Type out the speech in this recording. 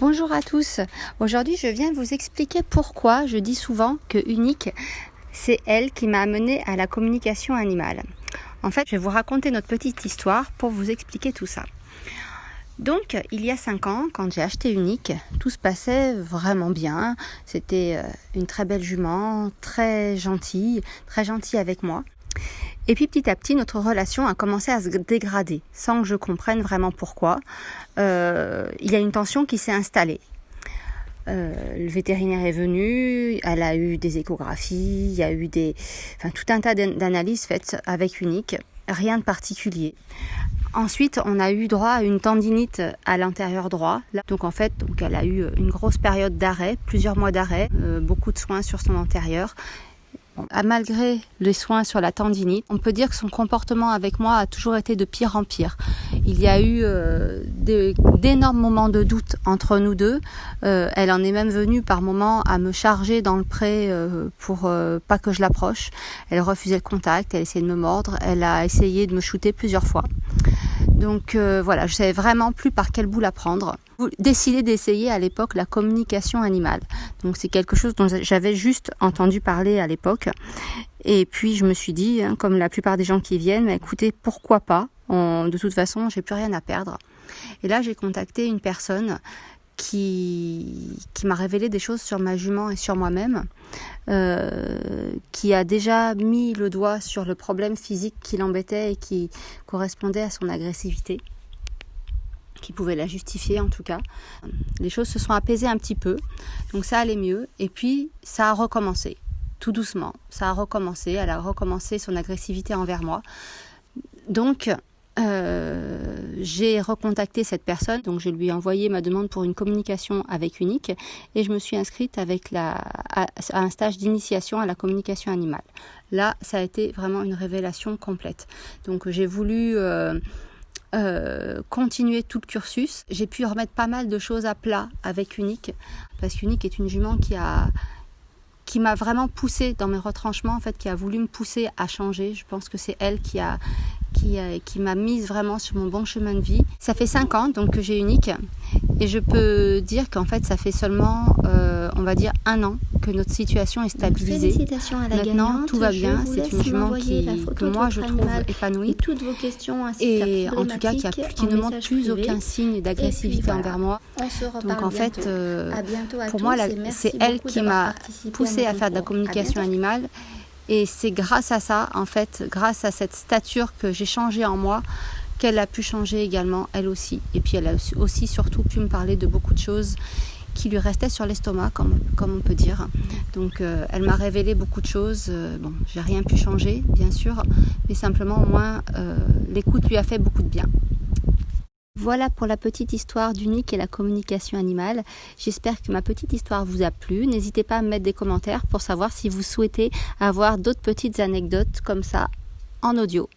Bonjour à tous, aujourd'hui je viens vous expliquer pourquoi je dis souvent que Unique, c'est elle qui m'a amené à la communication animale. En fait, je vais vous raconter notre petite histoire pour vous expliquer tout ça. Donc, il y a 5 ans, quand j'ai acheté Unique, tout se passait vraiment bien. C'était une très belle jument, très gentille avec moi. Et puis petit à petit, notre relation a commencé à se dégrader, sans que je comprenne vraiment pourquoi. Il y a une tension qui s'est installée. Le vétérinaire est venu, elle a eu des échographies, il y a eu tout un tas d'analyses faites avec Unique, rien de particulier. Ensuite, on a eu droit à une tendinite à l'intérieur droit. Donc en fait, elle a eu une grosse période d'arrêt, plusieurs mois d'arrêt, beaucoup de soins sur son antérieur. Malgré les soins sur la tendinite, on peut dire que son comportement avec moi a toujours été de pire en pire. Il y a eu d'énormes moments de doute entre nous deux. Elle en est même venue par moments à me charger dans le pré pour pas que je l'approche. Elle refusait le contact, elle essayait de me mordre, elle a essayé de me shooter plusieurs fois. Donc voilà, je savais vraiment plus par quel bout la prendre. Décidé d'essayer à l'époque la communication animale. Donc c'est quelque chose dont j'avais juste entendu parler à l'époque. Et puis je me suis dit, comme la plupart des gens qui viennent, écoutez, pourquoi pas ? De toute façon, j'ai plus rien à perdre. Et là, j'ai contacté une personne qui m'a révélé des choses sur ma jument et sur moi-même, qui a déjà mis le doigt sur le problème physique qui l'embêtait et qui correspondait à son agressivité, qui pouvait la justifier en tout cas. Les choses se sont apaisées un petit peu, donc ça allait mieux, et puis ça a recommencé, tout doucement, ça a recommencé, elle a recommencé son agressivité envers moi. Donc j'ai recontacté cette personne, donc je lui ai envoyé ma demande pour une communication avec Unique et je me suis inscrite à un stage d'initiation à la communication animale. Là, ça a été vraiment une révélation complète. Donc j'ai voulu continuer tout le cursus. J'ai pu remettre pas mal de choses à plat avec Unique, parce qu'Unique est une jument qui m'a vraiment poussée dans mes retranchements, en fait, qui a voulu me pousser à changer. Je pense que c'est elle qui m'a mise vraiment sur mon bon chemin de vie. Ça fait 5 ans donc que j'ai Unique et je peux dire qu'en fait ça fait seulement on va dire 1 an que notre situation est stabilisée. Félicitations à la Maintenant gagnante. tout va bien, c'est une jument que moi je trouve épanouie et toutes vos questions ainsi et que en tout cas qui ne montre plus aucun signe d'agressivité envers moi. On se reparle donc en bientôt. fait À bientôt à pour tous moi et c'est elle beaucoup qui d'avoir m'a participé poussée à mon faire de la concours. À communication bientôt. animale. Et c'est grâce à ça, en fait, grâce à cette stature que j'ai changée en moi, qu'elle a pu changer également, elle aussi. Et puis elle a aussi surtout pu me parler de beaucoup de choses qui lui restaient sur l'estomac, comme on peut dire. Donc elle m'a révélé beaucoup de choses. Bon, j'ai rien pu changer, bien sûr, mais simplement au moins l'écoute lui a fait beaucoup de bien. Voilà pour la petite histoire d'Unique et la communication animale. J'espère que ma petite histoire vous a plu. N'hésitez pas à me mettre des commentaires pour savoir si vous souhaitez avoir d'autres petites anecdotes comme ça en audio.